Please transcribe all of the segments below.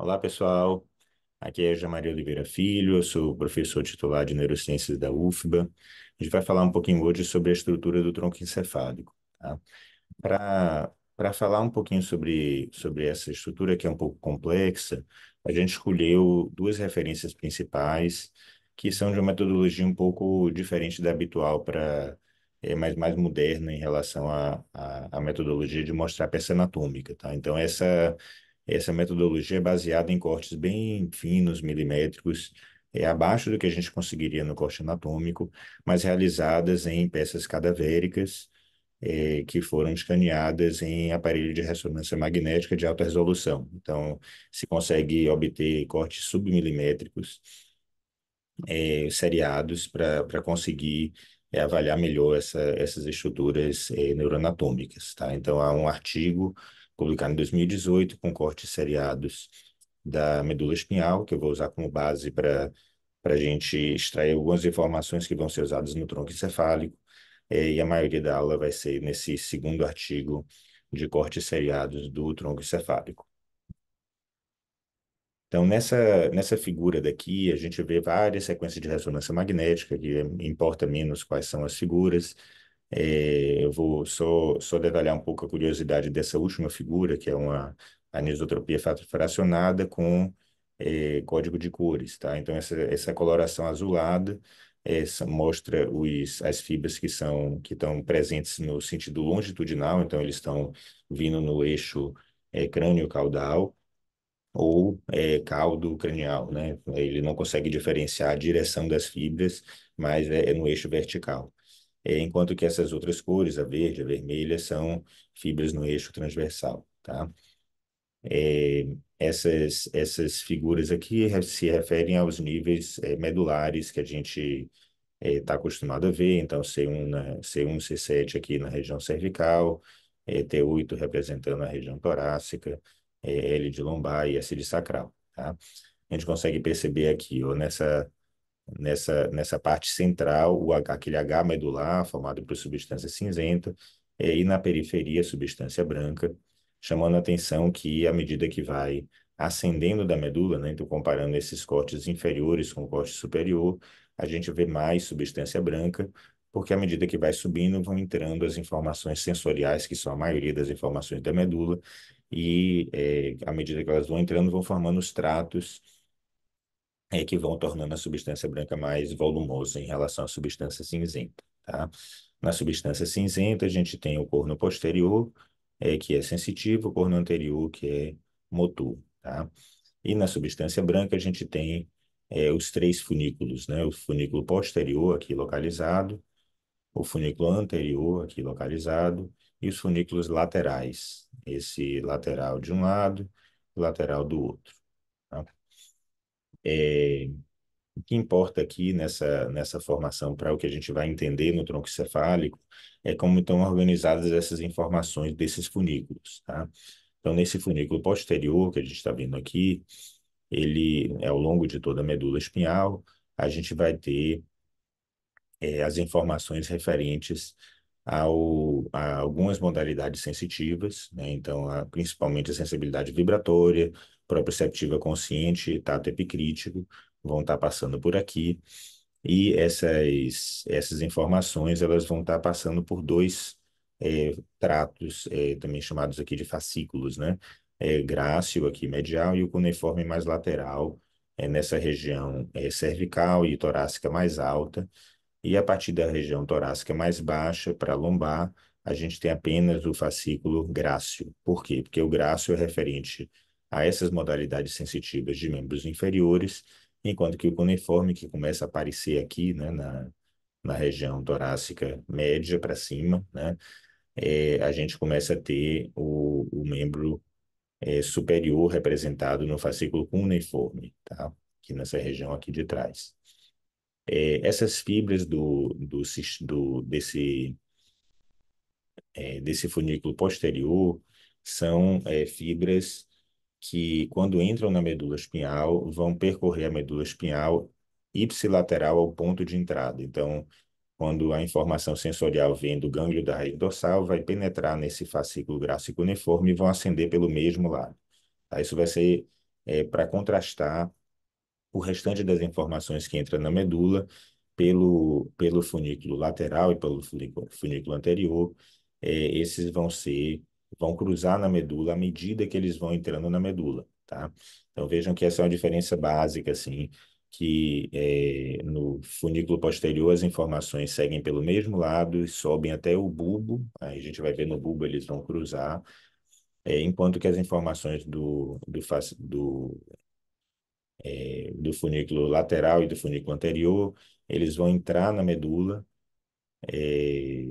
Olá, pessoal. Aqui é Jamaria Oliveira Filho, eu sou professor titular de Neurociências da UFBA. A gente vai falar um pouquinho hoje sobre a estrutura do tronco encefálico, tá? Para falar um pouquinho sobre essa estrutura que é um pouco complexa, a gente escolheu duas referências principais que são de uma metodologia um pouco diferente da habitual mais moderna em relação à metodologia de mostrar peça anatômica, tá? Então, essa metodologia é baseada em cortes bem finos, milimétricos, abaixo do que a gente conseguiria no corte anatômico, mas realizadas em peças cadavéricas, que foram escaneadas em aparelho de ressonância magnética de alta resolução. Então, se consegue obter cortes submilimétricos, seriados, para conseguir avaliar melhor essas estruturas neuroanatômicas, tá? Então, há um artigo publicado em 2018 com cortes seriados da medula espinhal, que eu vou usar como base para a gente extrair algumas informações que vão ser usadas no tronco encefálico, e a maioria da aula vai ser nesse segundo artigo de cortes seriados do tronco encefálico. Então, nessa figura daqui, a gente vê várias sequências de ressonância magnética, que importa menos quais são as figuras. Eu vou só detalhar um pouco a curiosidade dessa última figura, que é uma anisotropia fracionada com código de cores, tá? Então, essa coloração azulada mostra as fibras que estão presentes no sentido longitudinal, então eles estão vindo no eixo crânio-caudal, ou caldo cranial, né? Ele não consegue diferenciar a direção das fibras, mas é no eixo vertical. Enquanto que essas outras cores, a verde, a vermelha, são fibras no eixo transversal, tá? Essas figuras aqui se referem aos níveis medulares que a gente está acostumado a ver, então C1, C7 aqui na região cervical, T8 representando a região torácica, L de lombar e S de sacral, tá? A gente consegue perceber aqui, ó, nessa parte central, aquele H medular formado por substância cinzenta, e na periferia substância branca, chamando a atenção que à medida que vai ascendendo da medula, né, então comparando esses cortes inferiores com o corte superior, a gente vê mais substância branca, porque à medida que vai subindo, vão entrando as informações sensoriais, que são a maioria das informações da medula, e à medida que elas vão entrando, vão formando os tratos que vão tornando a substância branca mais volumosa em relação à substância cinzenta, tá? Na substância cinzenta, a gente tem o corno posterior, que é sensitivo, o corno anterior, que é motor, tá? E na substância branca, a gente tem os três funículos, né? O funículo posterior, aqui localizado, o funículo anterior, aqui localizado, e os funículos laterais, esse lateral de um lado, lateral do outro, tá? É, O que importa aqui nessa formação para o que a gente vai entender no tronco cefálico é como estão organizadas essas informações desses funículos, tá? Então, nesse funículo posterior que a gente está vendo aqui, ele é ao longo de toda a medula espinhal, a gente vai ter as informações referentes a algumas modalidades sensitivas, né? Então, principalmente a sensibilidade vibratória, proprioceptiva consciente e tato epicrítico vão estar passando por aqui. E essas informações elas vão estar passando por dois tratos, também chamados aqui de fascículos, né? Grácil aqui medial e o cuneiforme mais lateral, nessa região cervical e torácica mais alta. E a partir da região torácica mais baixa para a lombar, a gente tem apenas o fascículo grácil. Por quê? Porque o grácil é referente a essas modalidades sensitivas de membros inferiores, enquanto que o cuneiforme, que começa a aparecer aqui, né, na região torácica média para cima, né, a gente começa a ter o membro superior representado no fascículo cuneiforme, tá? Aqui nessa região aqui de trás. Essas fibras desse funículo posterior são fibras que, quando entram na medula espinhal, vão percorrer a medula espinhal ipsilateral ao ponto de entrada. Então, quando a informação sensorial vem do gânglio da raiz dorsal, vai penetrar nesse fascículo grácil cuneiforme e vão ascender pelo mesmo lado. Tá? Isso vai ser para contrastar o restante das informações que entra na medula pelo funículo lateral e pelo funículo anterior. Esses vão cruzar na medula à medida que eles vão entrando na medula, tá? Então vejam que essa é uma diferença básica, assim, que no funículo posterior as informações seguem pelo mesmo lado e sobem até o bulbo. Aí a gente vai ver no bulbo eles vão cruzar, enquanto que as informações do funículo lateral e do funículo anterior, eles vão entrar na medula, é,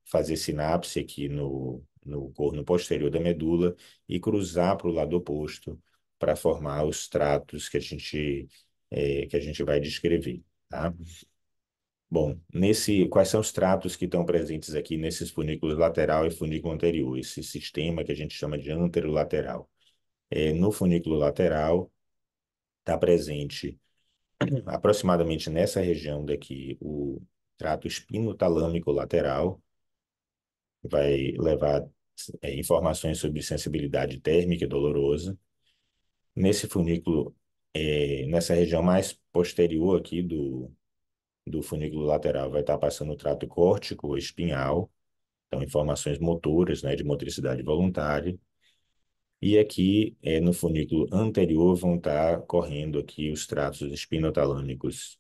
fazer sinapse aqui no corno posterior da medula e cruzar para o lado oposto para formar os tratos que a gente vai descrever, tá? Bom, quais são os tratos que estão presentes aqui nesses funículos lateral e funículo anterior? Esse sistema que a gente chama de anterolateral. No funículo lateral está presente aproximadamente nessa região daqui, o trato espinotalâmico lateral vai levar informações sobre sensibilidade térmica e dolorosa. Nesse funículo, nessa região mais posterior aqui do funículo lateral, vai estar passando o trato córtico espinhal, então informações motoras, né, de motricidade voluntária. E aqui, no funículo anterior, vão estar correndo aqui os tratos espinotalâmicos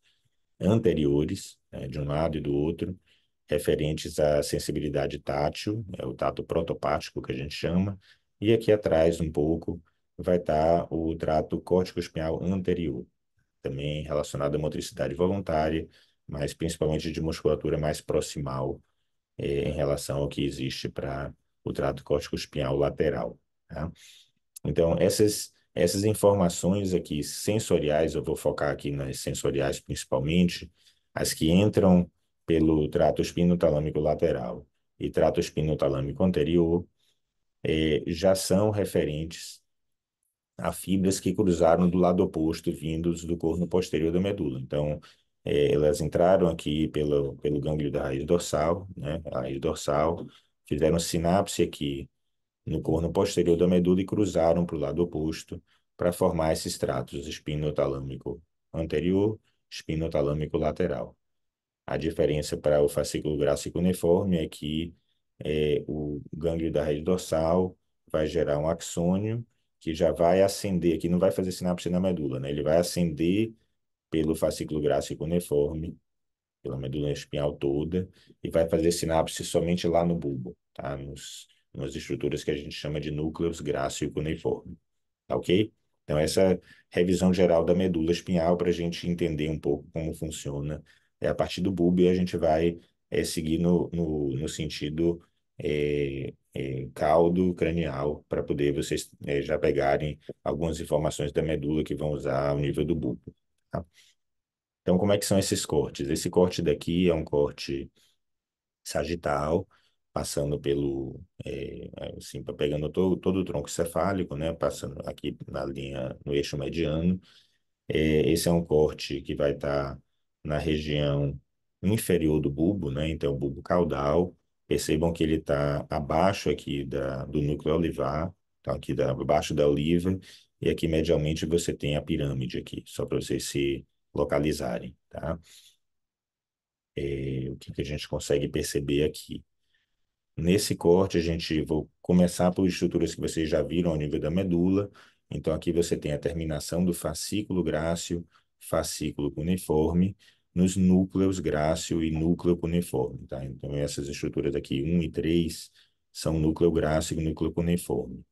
anteriores, né, de um lado e do outro, referentes à sensibilidade tátil, é o tato protopático que a gente chama, e aqui atrás um pouco vai estar o trato córtico-espinhal anterior, também relacionado à motricidade voluntária, mas principalmente de musculatura mais proximal, em relação ao que existe para o trato córtico-espinhal lateral, tá? Então, essas informações aqui sensoriais, eu vou focar aqui nas sensoriais principalmente, as que entram pelo trato espinotalâmico lateral e trato espinotalâmico anterior, já são referentes a fibras que cruzaram do lado oposto, vindos do corno posterior da medula. Então, elas entraram aqui pelo gânglio da raiz dorsal, né, a raiz dorsal, fizeram sinapse aqui no corno posterior da medula e cruzaram para o lado oposto para formar esses tratos espinotalâmico anterior, espinotalâmico lateral. A diferença para o fascículo grácil cuneiforme é que o gânglio da rede dorsal vai gerar um axônio que já vai ascender, que não vai fazer sinapse na medula, né? Ele vai ascender pelo fascículo grácil cuneiforme, pela medula espinhal toda, e vai fazer sinapse somente lá no bulbo, tá? Nas estruturas que a gente chama de núcleos grácil cuneiforme, tá ok? Então, essa revisão geral da medula espinhal para a gente entender um pouco como funciona. A partir do bulbo e a gente vai seguir no sentido caudo cranial para poder vocês já pegarem algumas informações da medula que vão usar ao nível do bulbo, tá? Então, como é que são esses cortes? Esse corte daqui é um corte sagital, passando assim, pegando todo o tronco cefálico, né? Passando aqui na linha, no eixo mediano. Esse é um corte que vai estar na região inferior do bulbo, né? Então, o bulbo caudal. Percebam que ele está abaixo aqui do núcleo olivar, então aqui abaixo da oliva, e aqui medialmente você tem a pirâmide aqui, só para vocês se localizarem, tá? O que que a gente consegue perceber aqui? Nesse corte, vou começar por estruturas que vocês já viram ao nível da medula. Então, aqui você tem a terminação do fascículo grácil, fascículo cuneiforme, nos núcleos grácil e núcleo cuneiforme, tá? Então, essas estruturas aqui, 1 e 3, são núcleo grácil e núcleo cuneiforme. O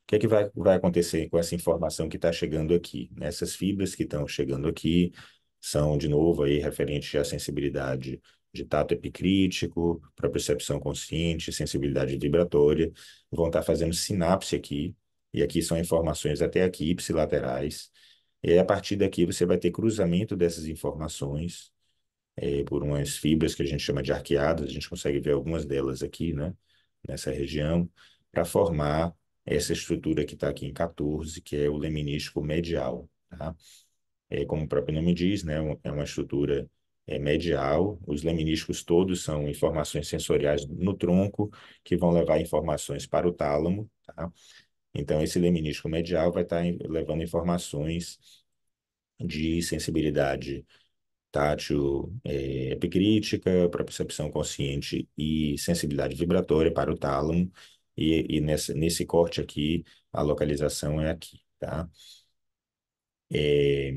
que é que vai acontecer com essa informação que está chegando aqui? Essas fibras que estão chegando aqui são, de novo, aí, referente à sensibilidade de tato epicrítico, propriocepção consciente, sensibilidade vibratória, vão estar fazendo sinapse aqui, e aqui são informações até aqui, ipsilaterais, e aí, a partir daqui você vai ter cruzamento dessas informações por umas fibras que a gente chama de arqueadas, a gente consegue ver algumas delas aqui, né, nessa região, para formar essa estrutura que está aqui em 14, que é o leminístico medial, tá? Como o próprio nome diz, né, é uma estrutura medial. Os leminísticos todos são informações sensoriais no tronco que vão levar informações para o tálamo, tá? Então, esse leminísco medial vai estar levando informações de sensibilidade tátil, epicrítica, propriocepção consciente e sensibilidade vibratória para o tálamo. E nesse corte aqui, a localização é aqui, tá? É,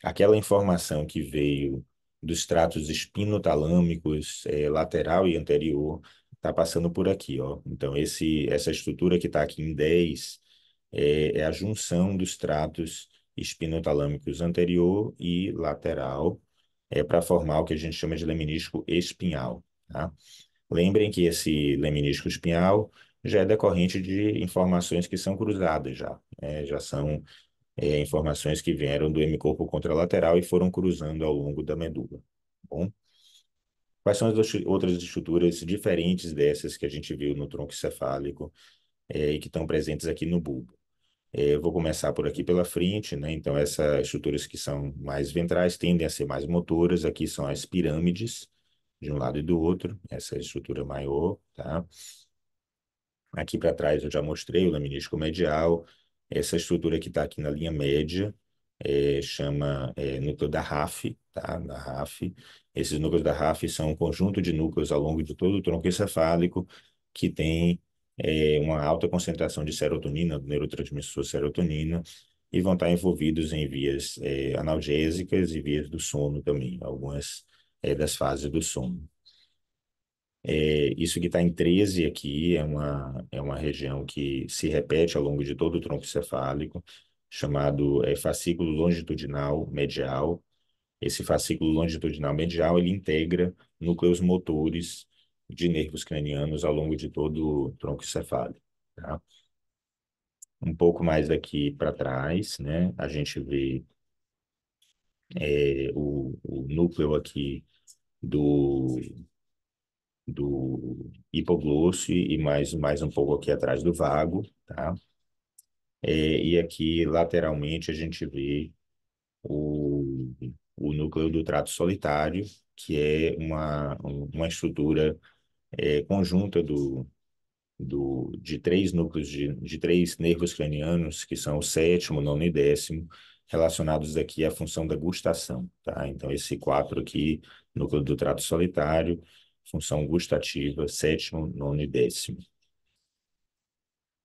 aquela informação que veio dos tratos espinotalâmicos, lateral e anterior, está passando por aqui, ó. Então, essa estrutura que está aqui em 10 é a junção dos tratos espinotalâmicos anterior e lateral, para formar o que a gente chama de leminísco espinhal, tá? Lembrem que esse leminísco espinhal já é decorrente de informações que são cruzadas já, né? Já são informações que vieram do hemicorpo contralateral e foram cruzando ao longo da medula. Bom, quais são as outras estruturas diferentes dessas que a gente viu no tronco cefálico e que estão presentes aqui no bulbo? Eu vou começar por aqui pela frente, né? Então, essas estruturas que são mais ventrais tendem a ser mais motoras. Aqui são as pirâmides, de um lado e do outro, essa é a estrutura maior, tá? Aqui para trás eu já mostrei o laminísco medial. Essa estrutura que está aqui na linha média chama núcleo da RAF, tá? Da RAF. Esses núcleos da RAF são um conjunto de núcleos ao longo de todo o tronco encefálico que tem uma alta concentração de serotonina, do neurotransmissor serotonina, e vão estar envolvidos em vias analgésicas e vias do sono também, algumas das fases do sono. Isso que está em 13 aqui é uma região que se repete ao longo de todo o tronco cefálico, chamado fascículo longitudinal medial. Esse fascículo longitudinal medial ele integra núcleos motores de nervos cranianos ao longo de todo o tronco cefálico, tá? Um pouco mais daqui para trás, né, a gente vê o núcleo aqui do do hipoglosso e mais um pouco aqui atrás do vago, tá? E aqui lateralmente a gente vê o, o núcleo do trato solitário, que é uma estrutura conjunta de três núcleos, de três nervos cranianos, que são o sétimo, nono e décimo, relacionados aqui à função da gustação, tá? Então, esse quatro aqui, núcleo do trato solitário, função gustativa, sétimo, nono e décimo.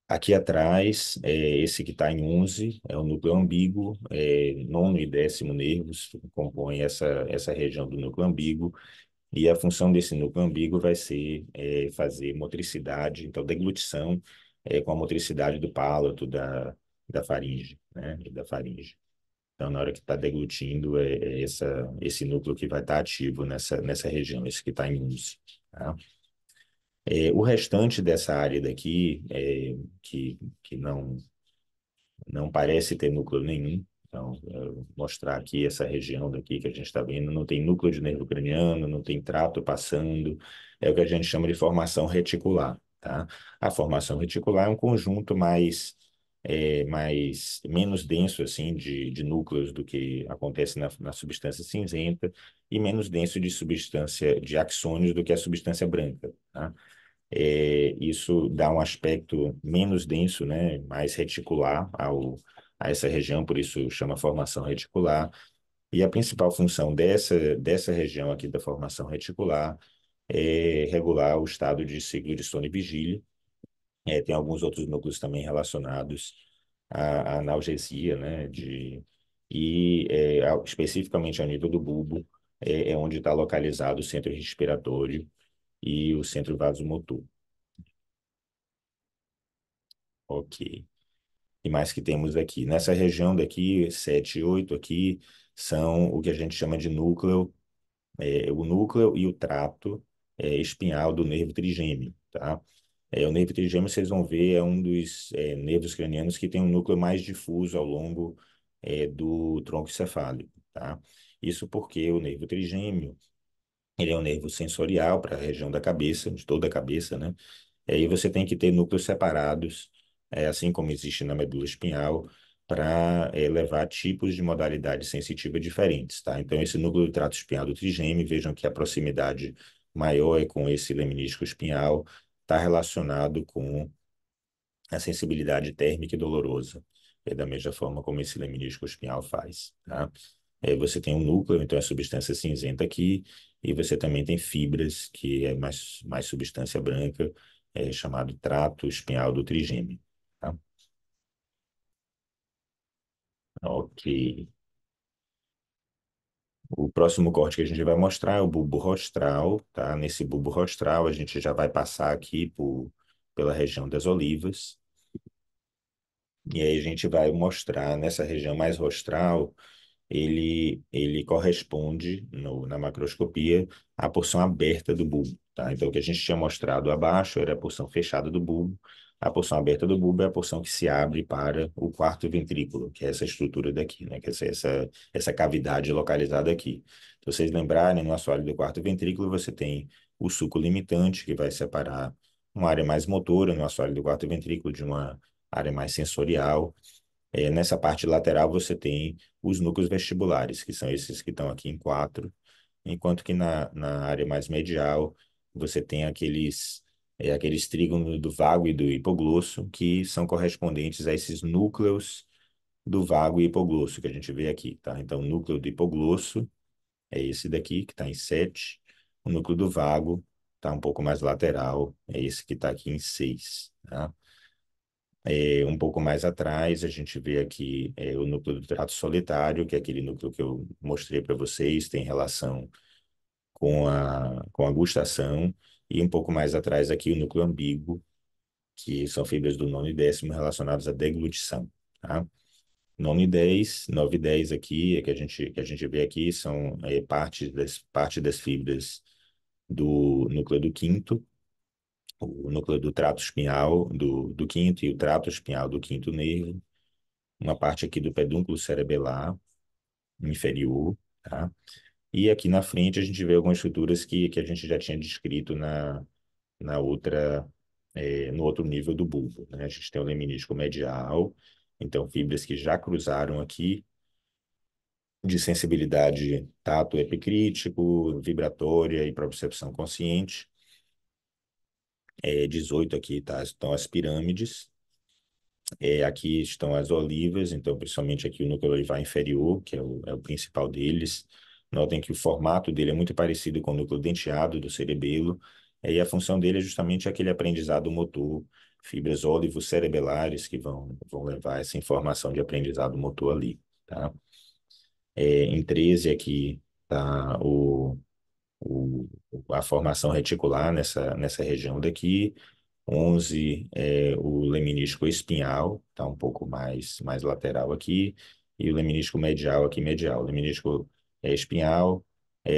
Aqui atrás, esse que está em 11, é o núcleo ambíguo, nono e décimo nervos compõem essa região do núcleo ambíguo, e a função desse núcleo ambíguo vai ser fazer motricidade, então deglutição com a motricidade do palato, da faringe, né? Da faringe. Então, na hora que está deglutindo, esse núcleo que vai estar ativo nessa região, esse que está em 11. Tá? O restante dessa área daqui, que não parece ter núcleo nenhum. Então, eu vou mostrar aqui essa região daqui que a gente está vendo, não tem núcleo de nervo craniano, não tem trato passando, é o que a gente chama de formação reticular, tá? A formação reticular é um conjunto menos denso assim de núcleos do que acontece na substância cinzenta e menos denso de substância de axônios do que a substância branca, tá? Isso dá um aspecto menos denso, né, mais reticular a essa região, por isso chama formação reticular. E a principal função dessa região aqui da formação reticular é regular o estado de ciclo de sono e vigília. Tem alguns outros núcleos também relacionados à analgesia, né, especificamente ao nível do bulbo, é onde está localizado o centro respiratório e o centro vasomotor. Ok. E mais que temos aqui? Nessa região daqui, 7 e 8 aqui, são o que a gente chama de núcleo, o núcleo e o trato espinhal do nervo trigêmeo, tá? O nervo trigêmeo, vocês vão ver, é um dos nervos cranianos que tem um núcleo mais difuso ao longo do tronco cefálico, tá? Isso porque o nervo trigêmeo, ele é um nervo sensorial para a região da cabeça, de toda a cabeça, né? E aí você tem que ter núcleos separados, assim como existe na medula espinhal, para levar tipos de modalidade sensitiva diferentes, tá? Então, esse núcleo do trato espinhal do trigêmeo, vejam que a proximidade maior é com esse leminísco espinhal, está relacionado com a sensibilidade térmica e dolorosa, da mesma forma como esse leminísco espinhal faz, tá? Você tem um núcleo, então é substância cinzenta aqui, e você também tem fibras, que é mais substância branca, chamado trato espinhal do trigêmeo, tá? Ok. O próximo corte que a gente vai mostrar é o bulbo rostral, tá? Nesse bulbo rostral, a gente já vai passar aqui pela região das olivas, e aí a gente vai mostrar nessa região mais rostral, ele corresponde na macroscopia à porção aberta do bulbo, tá? Então, o que a gente tinha mostrado abaixo era a porção fechada do bulbo, a porção aberta do bulbo é a porção que se abre para o quarto ventrículo, que é essa estrutura daqui, né? Que é essa cavidade localizada aqui. Se vocês lembrarem, no assoalho do quarto ventrículo, você tem o suco limitante, que vai separar uma área mais motora no assoalho do quarto ventrículo de uma área mais sensorial. Nessa parte lateral você tem os núcleos vestibulares, que são esses que estão aqui em quatro, enquanto que na área mais medial você tem aqueles trígonos do vago e do hipoglosso, que são correspondentes a esses núcleos do vago e hipoglosso que a gente vê aqui, tá? Então, o núcleo do hipoglosso é esse daqui, que está em 7. O núcleo do vago está um pouco mais lateral, é esse que está aqui em 6, tá? Um pouco mais atrás, a gente vê aqui o núcleo do trato solitário, que é aquele núcleo que eu mostrei para vocês, tem relação com a gustação, e um pouco mais atrás aqui o núcleo ambíguo, que são fibras do nono e décimo relacionadas à deglutição, tá? Nono e 10, 9 e 10 aqui, que a gente vê aqui, são parte das fibras do núcleo do quinto, o núcleo do trato espinhal do quinto e o trato espinhal do quinto nervo, uma parte aqui do pedúnculo cerebelar inferior, tá? E aqui na frente a gente vê algumas estruturas que a gente já tinha descrito na outra, no outro nível do bulbo, né? A gente tem o leminísco medial, então fibras que já cruzaram aqui, de sensibilidade tato epicrítico, vibratória e propriocepção consciente. 18 aqui estão as pirâmides. Aqui estão as olivas, então principalmente aqui o núcleo olivar inferior, que é o principal deles. Notem que o formato dele é muito parecido com o núcleo denteado do cerebelo, e a função dele é justamente aquele aprendizado motor, fibras ólivo-cerebelares que vão levar essa informação de aprendizado motor ali, tá? Em 13 aqui está o, a formação reticular nessa região daqui. 11 é o leminísco espinhal, está um pouco mais lateral aqui, e o leminísco medial aqui medial. O leminísco espinhal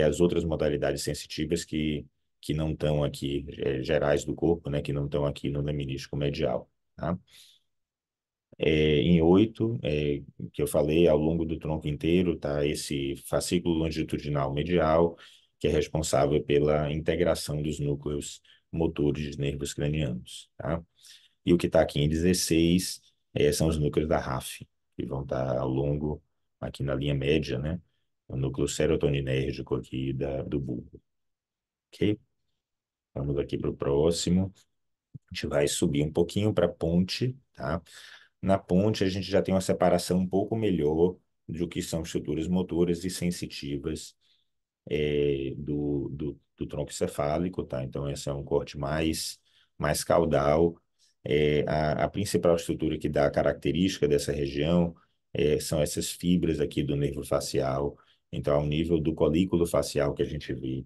as outras modalidades sensitivas que não estão aqui, gerais do corpo, né, que não estão aqui no leminísco medial, tá? Em 8, que eu falei, ao longo do tronco inteiro, tá esse fascículo longitudinal medial, que é responsável pela integração dos núcleos motores dos nervos cranianos, tá? E o que está aqui em 16 são os núcleos da RAF, que vão estar ao longo, aqui na linha média, né? O núcleo serotoninérgico aqui do bulbo, ok? Vamos aqui para o próximo. A gente vai subir um pouquinho para a ponte, tá? Na ponte, a gente já tem uma separação um pouco melhor do que são estruturas motoras e sensitivas do tronco cefálico, tá? Então, esse é um corte mais caudal. A principal estrutura que dá a característica dessa região são essas fibras aqui do nervo facial. Então, ao nível do colículo facial que a gente vê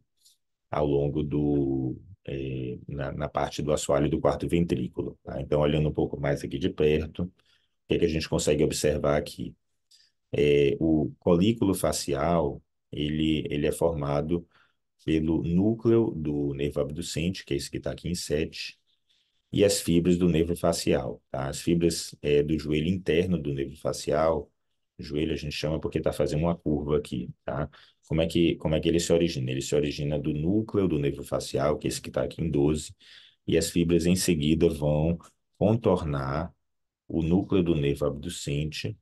ao longo na parte do assoalho do quarto ventrículo, tá? Então, olhando um pouco mais aqui de perto, o que a gente consegue observar aqui? O colículo facial, ele é formado pelo núcleo do nervo abducente, que é esse que está aqui em 7, e as fibras do nervo facial, tá? As fibras do joelho interno do nervo facial, joelho a gente chama porque está fazendo uma curva aqui, tá? Como é que ele se origina? Ele se origina do núcleo do nervo facial, que é esse que está aqui em 12, e as fibras em seguida vão contornar o núcleo do nervo abducente.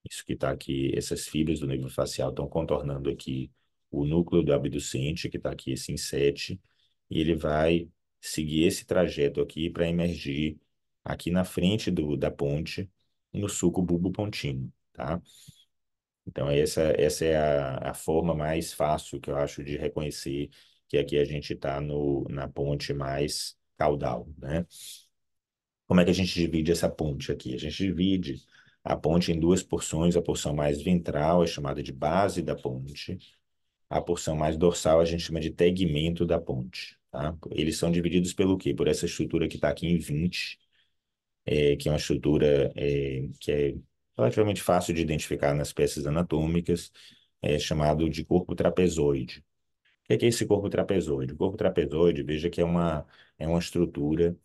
Isso que está aqui, essas fibras do nervo facial estão contornando aqui o núcleo do abducente, que está aqui esse em 7, e ele vai seguir esse trajeto aqui para emergir aqui na frente da ponte, no sulco bulbopontino, tá? Então, essa é a forma mais fácil que eu acho de reconhecer que aqui a gente está na ponte mais caudal, né? Como é que a gente divide essa ponte aqui? A gente divide a ponte em duas porções. A porção mais ventral é chamada de base da ponte. A porção mais dorsal a gente chama de tegmento da ponte, tá? Eles são divididos pelo quê? Por essa estrutura que está aqui em 20, que é uma estrutura que é relativamente fácil de identificar nas peças anatômicas, chamado de corpo trapezoide. O que é esse corpo trapezoide? O corpo trapezoide, veja que é uma estrutura,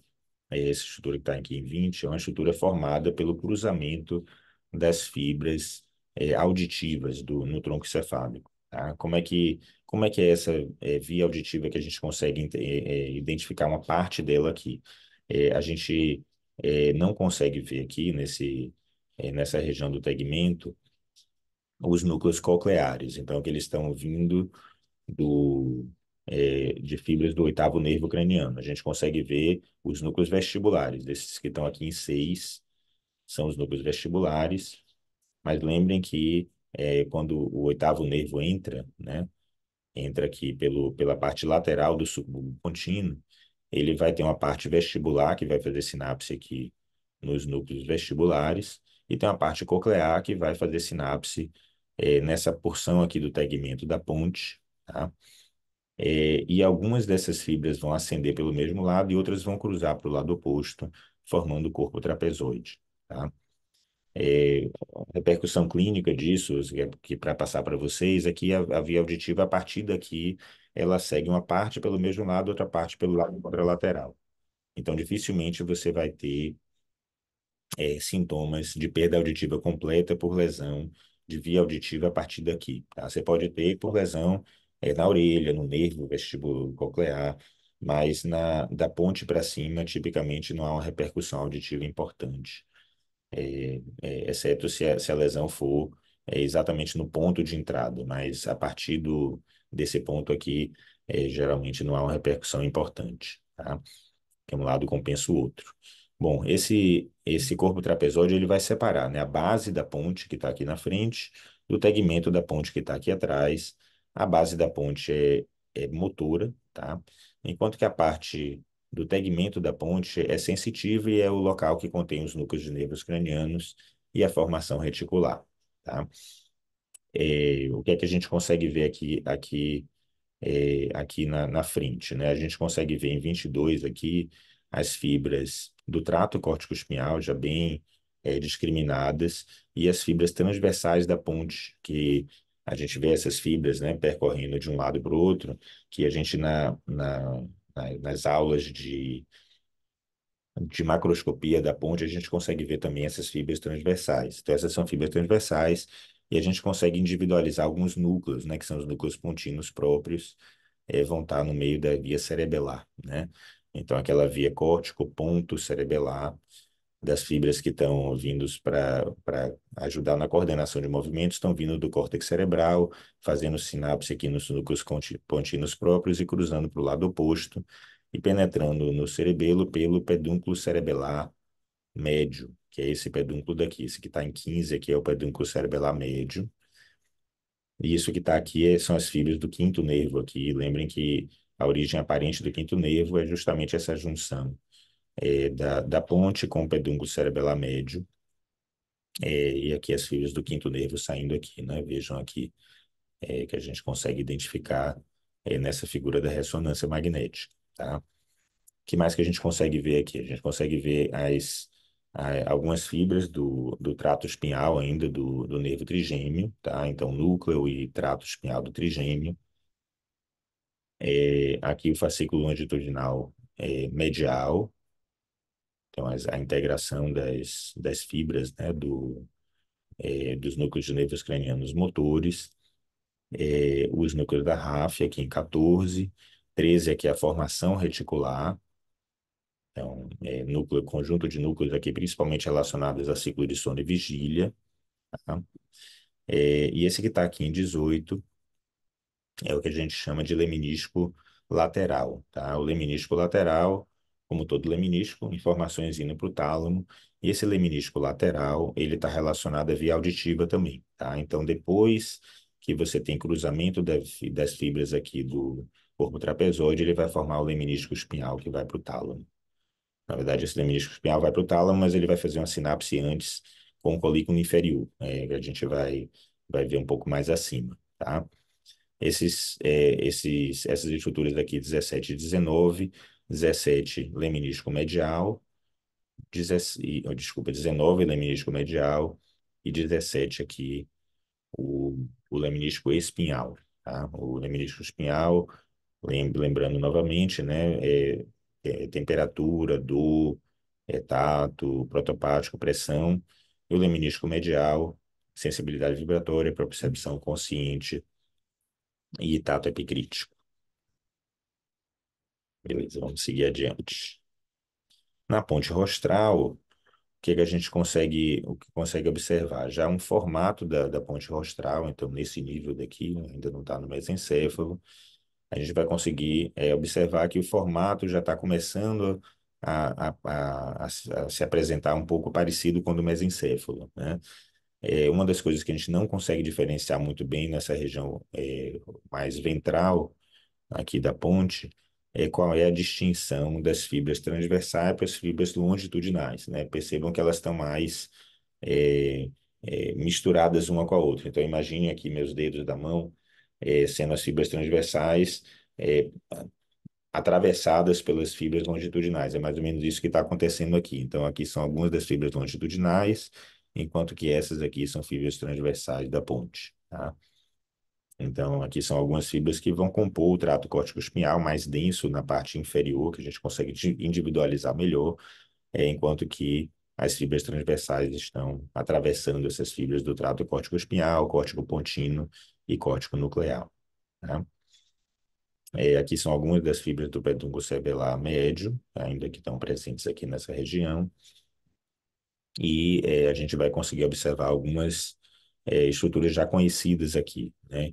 essa estrutura que está aqui em 20, é uma estrutura formada pelo cruzamento das fibras auditivas no tronco cefálico. Tá? Como é que é essa via auditiva que a gente consegue identificar uma parte dela aqui? A gente não consegue ver aqui nessa região do tegmento os núcleos cocleares. Então, que eles estão vindo de fibras do oitavo nervo craniano. A gente consegue ver os núcleos vestibulares. Desses que estão aqui em 6 são os núcleos vestibulares. Mas lembrem que quando o oitavo nervo entra, né, entra aqui pela parte lateral do subcontínuo, ele vai ter uma parte vestibular que vai fazer sinapse aqui nos núcleos vestibulares e tem uma parte coclear que vai fazer sinapse nessa porção aqui do tegmento da ponte, tá? E algumas dessas fibras vão ascender pelo mesmo lado e outras vão cruzar para o lado oposto, formando o corpo trapezoide, tá? A repercussão clínica disso, que para passar para vocês, é que a via auditiva, a partir daqui, ela segue uma parte pelo mesmo lado, outra parte pelo lado contralateral. Então, dificilmente você vai ter sintomas de perda auditiva completa por lesão de via auditiva a partir daqui, tá? Você pode ter por lesão na orelha, no nervo vestibular coclear, mas da ponte para cima, tipicamente, não há uma repercussão auditiva importante, exceto se a lesão for exatamente no ponto de entrada, mas a partir desse ponto aqui, geralmente não há uma repercussão importante, tá? Que um lado compensa o outro. Bom, esse corpo trapezoide ele vai separar, né, a base da ponte que está aqui na frente do tegmento da ponte que está aqui atrás. A base da ponte é motora, tá? Enquanto que a parte do tegmento da ponte é sensitiva e é o local que contém os núcleos de nervos cranianos e a formação reticular, tá? O que é que a gente consegue ver aqui na frente, né? A gente consegue ver em 22 aqui as fibras do trato córtico-espinhal já bem discriminadas e as fibras transversais da ponte, que a gente vê essas fibras, né, percorrendo de um lado para o outro, que a gente nas aulas de macroscopia da ponte, a gente consegue ver também essas fibras transversais. Então, essas são fibras transversais e a gente consegue individualizar alguns núcleos, né, que são os núcleos pontinos próprios, vão estar no meio da via cerebelar, né? Então, aquela via córtico-ponto cerebelar das fibras que estão vindos para ajudar na coordenação de movimentos, estão vindo do córtex cerebral, fazendo sinapse aqui nos núcleos pontinos próprios e cruzando para o lado oposto e penetrando no cerebelo pelo pedúnculo cerebelar médio, que é esse pedúnculo daqui. Esse que está em 15 aqui é o pedúnculo cerebelar médio. E isso que está aqui são as fibras do quinto nervo aqui. Lembrem que a origem aparente do quinto nervo é justamente essa junção da ponte com o pedúnculo cerebelar médio. E aqui as fibras do quinto nervo saindo aqui, né? Vejam aqui que a gente consegue identificar nessa figura da ressonância magnética, tá? O que mais que a gente consegue ver aqui? A gente consegue ver algumas fibras do trato espinhal ainda do nervo trigêmeo, tá? Então, núcleo e trato espinhal do trigêmeo. Aqui o fascículo longitudinal medial, então a integração das fibras, né, dos núcleos de nervos cranianos motores, os núcleos da ráfia aqui em 14, 13 aqui a formação reticular, então conjunto de núcleos aqui principalmente relacionados a ciclo de sono e vigília, tá? E esse que está aqui em 18 é o que a gente chama de leminísco lateral, tá? O leminísco lateral como todo leminísculo, informações indo para o tálamo, e esse leminísculo lateral, ele está relacionado à via auditiva também, tá? Então, depois que você tem cruzamento das fibras aqui do corpo trapezoide, ele vai formar o leminísculo espinhal que vai para o tálamo. Na verdade, esse leminísculo espinhal vai para o tálamo, mas ele vai fazer uma sinapse antes com o colículo inferior, que a gente vai ver um pouco mais acima, tá? Essas estruturas aqui, 17 e 19, 17 leminísculo medial, 17, desculpa, 19 leminísculo medial e 17 aqui o leminísculo espinhal, tá? O leminísculo espinhal, lembrando novamente, né, temperatura, dor, tato, protopático, pressão, e o leminísculo medial, sensibilidade vibratória, propriocepção consciente e tato epicrítico. Beleza, vamos seguir adiante. Na ponte rostral, que a gente consegue, o que consegue observar? Já um formato da ponte rostral, então nesse nível daqui, ainda não está no mesencéfalo, a gente vai conseguir observar que o formato já está começando a se apresentar um pouco parecido com o do mesencéfalo, né? Uma das coisas que a gente não consegue diferenciar muito bem nessa região mais ventral aqui da ponte é qual é a distinção das fibras transversais para as fibras longitudinais, né? Percebam que elas estão mais é, misturadas uma com a outra. Então, imagine aqui meus dedos da mão sendo as fibras transversais é, atravessadas pelas fibras longitudinais. É mais ou menos isso que está acontecendo aqui. Então, aqui são algumas das fibras longitudinais, enquanto que essas aqui são fibras transversais da ponte, tá? Então, aqui são algumas fibras que vão compor o trato córtico-espinhal mais denso na parte inferior, que a gente consegue individualizar melhor, enquanto que as fibras transversais estão atravessando essas fibras do trato córtico-espinhal, córtico-pontino e córtico-nuclear, tá? Aqui são algumas das fibras do pedúnculo cerebelo médio, ainda que estão presentes aqui nessa região, e a gente vai conseguir observar algumas estruturas já conhecidas aqui, né?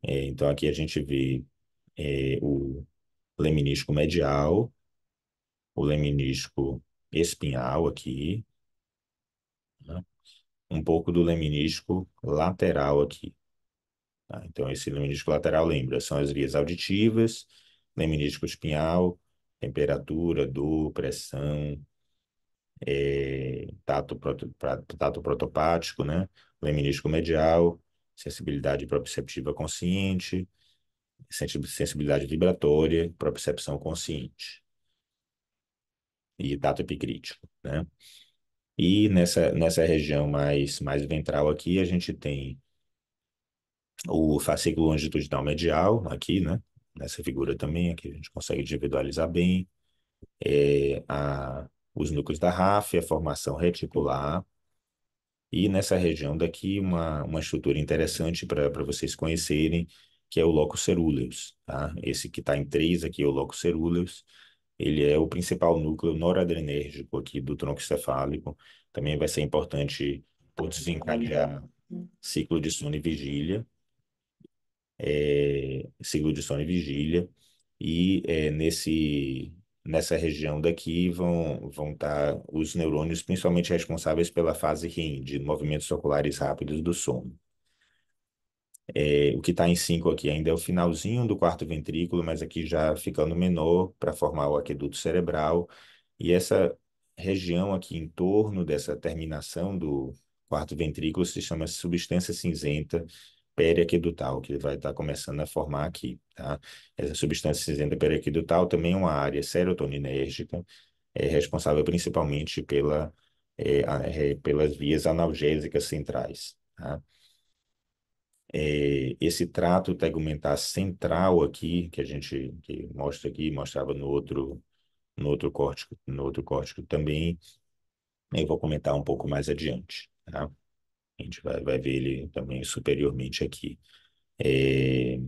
Então, aqui a gente vê o leminísculo medial, o leminísculo espinhal aqui, né? Um pouco do leminísculo lateral aqui, tá? Então, esse leminísculo lateral, lembra, são as vias auditivas, leminísculo espinhal, temperatura, dor, pressão, tato protopático, né? Leminísculo medial, sensibilidade proprioceptiva consciente, sensibilidade vibratória, propriocepção consciente e tato epicrítico, né? E nessa região mais ventral aqui, a gente tem o fascículo longitudinal medial aqui, né? Nessa figura também, aqui a gente consegue individualizar bem os núcleos da ráfia, a formação reticular, e nessa região daqui uma estrutura interessante para vocês conhecerem, que é o locus ceruleus, tá? Esse que está em 3 aqui é o locus ceruleus. Ele é o principal núcleo noradrenérgico aqui do tronco encefálico. Também vai ser importante por desencadear ciclo de sono e vigília, ciclo de sono e vigília. E nessa região daqui vão estar os neurônios principalmente responsáveis pela fase REM, de movimentos oculares rápidos do sono. O que está em 5 aqui ainda é o finalzinho do quarto ventrículo, mas aqui já ficando menor para formar o aqueduto cerebral. E essa região aqui em torno dessa terminação do quarto ventrículo se chama substância cinzenta periaquedutal, que vai estar começando a formar aqui, tá? Essa substância cinzenta periaquedutal também é uma área serotoninérgica, responsável principalmente pelas vias analgésicas centrais, tá? Esse trato tegumentar central aqui, que mostra aqui, mostrava no outro córtico também, eu vou comentar um pouco mais adiante, tá? A gente vai ver ele também superiormente aqui. É,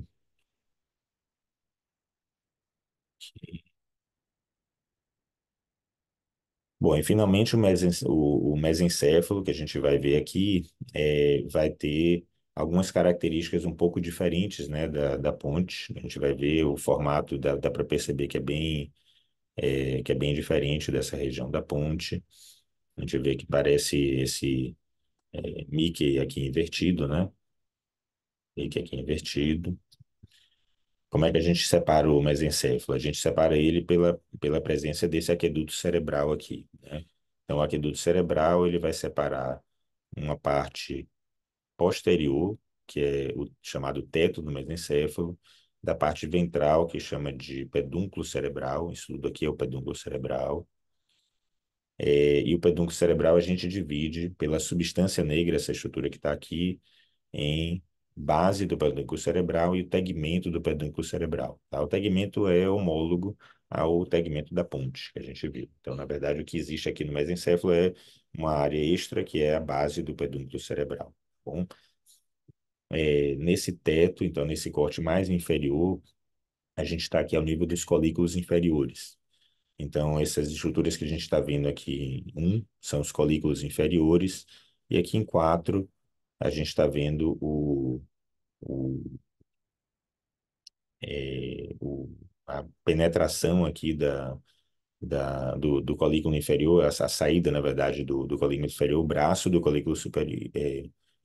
Bom, e finalmente o mesencéfalo, que a gente vai ver aqui, vai ter algumas características um pouco diferentes, né, da ponte. A gente vai ver o formato, dá para perceber que é bem que é bem diferente dessa região da ponte. A gente vê que parece esse Mickey aqui invertido, né? Mickey aqui invertido. Como é que a gente separa o mesencéfalo? A gente separa ele pela presença desse aqueduto cerebral aqui, né? Então, o aqueduto cerebral, ele vai separar uma parte posterior, que é o chamado teto do mesencéfalo, da parte ventral, que chama de pedúnculo cerebral. Isso tudo aqui é o pedúnculo cerebral. E o pedúnculo cerebral a gente divide pela substância negra, essa estrutura que está aqui, em base do pedúnculo cerebral e o tegmento do pedúnculo cerebral. Tá? O tegmento é homólogo ao tegmento da ponte que a gente viu. Então, na verdade, o que existe aqui no mesencéfalo é uma área extra que é a base do pedúnculo cerebral. Bom, nesse teto, então, nesse corte mais inferior, a gente está aqui ao nível dos colículos inferiores. Então, essas estruturas que a gente está vendo aqui em 1 são os colículos inferiores, e aqui em 4 a gente está vendo o, a penetração aqui do colículo inferior, a saída, na verdade, do colículo inferior, o braço do colículo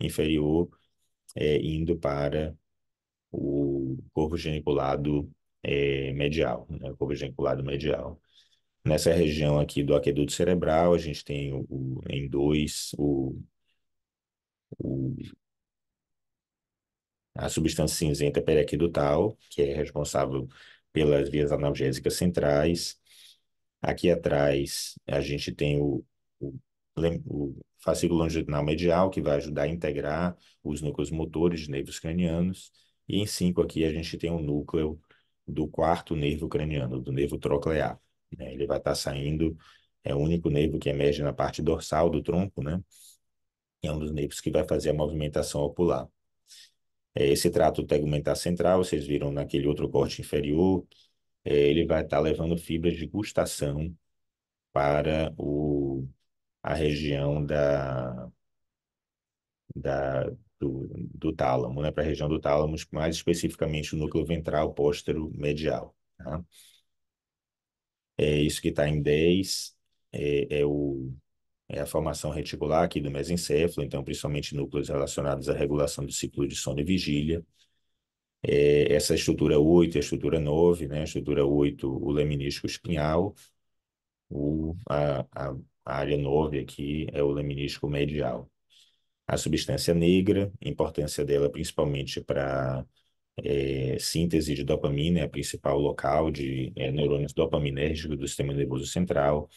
inferior, indo para o corpo geniculado medial, né? O corpo geniculado medial. Nessa região aqui do aqueduto cerebral, a gente tem em dois o, a substância cinzenta periaquidutal, que é responsável pelas vias analgésicas centrais. Aqui atrás, a gente tem o fascículo longitudinal medial, que vai ajudar a integrar os núcleos motores de nervos cranianos. E em 5 aqui, a gente tem o núcleo do quarto nervo craniano, do nervo troclear, né? Ele vai estar saindo, é o único nervo que emerge na parte dorsal do tronco, né? É um dos nervos que vai fazer a movimentação ocular. Esse trato tegumentar central, vocês viram naquele outro corte inferior, ele vai estar levando fibras de gustação para a região da, do tálamo, né? Para a região do tálamo, mais especificamente o núcleo ventral póstero medial. Tá? Isso que está em 10 é a formação reticular aqui do mesencéfalo, então principalmente núcleos relacionados à regulação do ciclo de sono e vigília. Essa estrutura 8, a estrutura 9, né? A estrutura 8, o leminísco espinhal, o, a área 9 aqui é o leminísco medial. A substância negra, a importância dela principalmente para síntese de dopamina, é a principal local de neurônios dopaminérgicos do sistema nervoso central,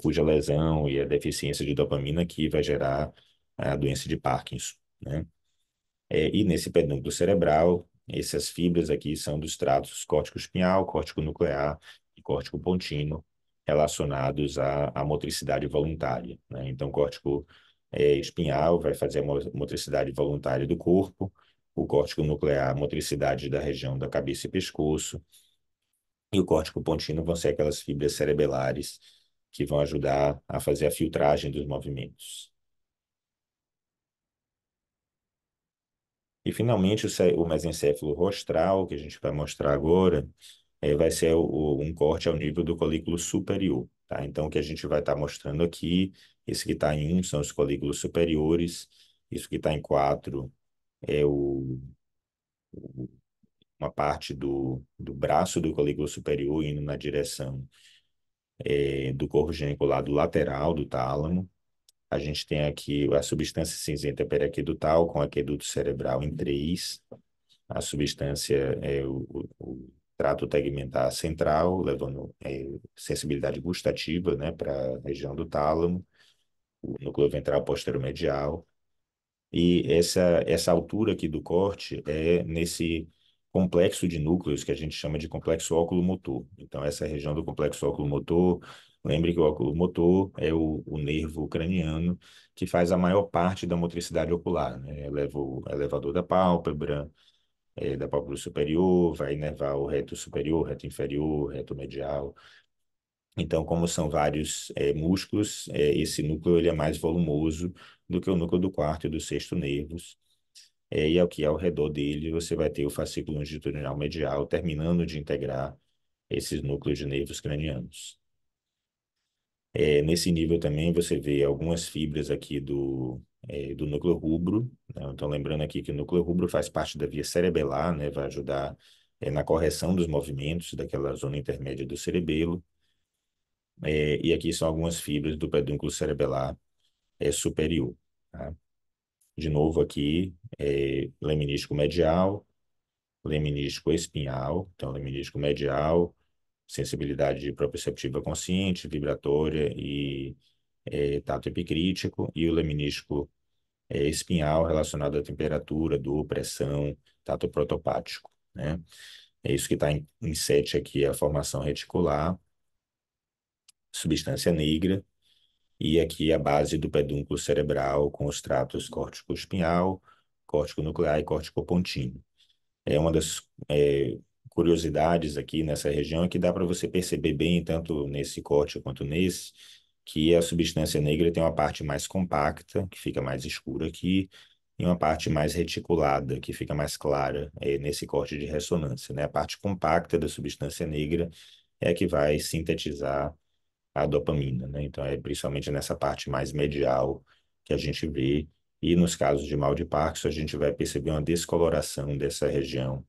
cuja lesão e a deficiência de dopamina aqui vai gerar a doença de Parkinson, né? E nesse pedúnculo cerebral, essas fibras aqui são dos tratos córtico-espinhal, córtico-nuclear e córtico-pontino, relacionados à motricidade voluntária, né? Então, córtico espinhal vai fazer a motricidade voluntária do corpo, o córtico-nuclear, a motricidade da região da cabeça e pescoço, e o córtico-pontino vão ser aquelas fibras cerebelares que vão ajudar a fazer a filtragem dos movimentos. E, finalmente, o mesencéfalo rostral, que a gente vai mostrar agora, vai ser um corte ao nível do colículo superior, tá? Então, o que a gente vai estar mostrando aqui, esse que está em 1 são os colículos superiores, isso que está em 4 é uma parte do braço do colículo superior indo na direção do corpo geniculado lateral do tálamo. A gente tem aqui a substância cinzenta periaquidutal com aqueduto cerebral em 3. A substância é o trato tegumentar central, levando sensibilidade gustativa, né, para a região do tálamo, o núcleo ventral posterior-medial. E essa altura aqui do corte é nesse complexo de núcleos que a gente chama de complexo óculo-motor. Então, essa região do complexo óculo-motor, lembre que o óculo-motor é o nervo craniano que faz a maior parte da motricidade ocular, né? Eleva o elevador da pálpebra, da pálpebra superior, vai inervar o reto superior, reto inferior, reto medial. Então, como são vários músculos, esse núcleo ele é mais volumoso do que o núcleo do quarto e do sexto nervos. E aqui ao redor dele você vai ter o fascículo longitudinal medial terminando de integrar esses núcleos de nervos cranianos. Nesse nível também você vê algumas fibras aqui do núcleo rubro, né? Então, lembrando aqui que o núcleo rubro faz parte da via cerebelar, né? Vai ajudar na correção dos movimentos daquela zona intermédia do cerebelo. E aqui são algumas fibras do pedúnculo cerebelar superior. Tá? De novo aqui, leminísco medial, leminísco espinhal, então leminísco medial, sensibilidade proprioceptiva consciente, vibratória e tato epicrítico, e o leminísco espinhal relacionado à temperatura, dor, pressão, tato protopático, né? É isso que está em 7 aqui, a formação reticular, substância negra, e aqui a base do pedúnculo cerebral com os tratos córtico-espinhal, córtico nuclear e córtico pontino. Uma das curiosidades aqui nessa região é que dá para você perceber bem, tanto nesse corte quanto nesse, que a substância negra tem uma parte mais compacta, que fica mais escura aqui, e uma parte mais reticulada, que fica mais clara, nesse corte de ressonância, né? A parte compacta da substância negra é a que vai sintetizar a dopamina, né? Então, é principalmente nessa parte mais medial que a gente vê. E nos casos de mal de Parkinson, a gente vai perceber uma descoloração dessa região,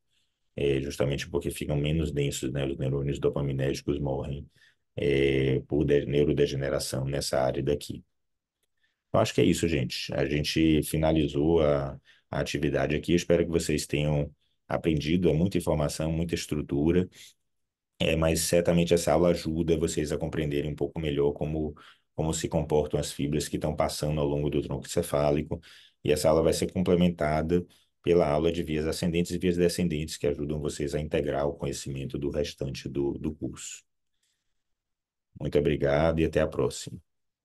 justamente porque ficam menos densos, né? Os neurônios dopaminérgicos morrem por neurodegeneração nessa área daqui. Eu acho que é isso, gente. A gente finalizou a atividade aqui. Eu espero que vocês tenham aprendido. É muita informação, muita estrutura. Mas certamente essa aula ajuda vocês a compreenderem um pouco melhor como se comportam as fibras que estão passando ao longo do tronco cefálico. E essa aula vai ser complementada pela aula de vias ascendentes e vias descendentes, que ajudam vocês a integrar o conhecimento do restante do curso. Muito obrigado e até a próxima.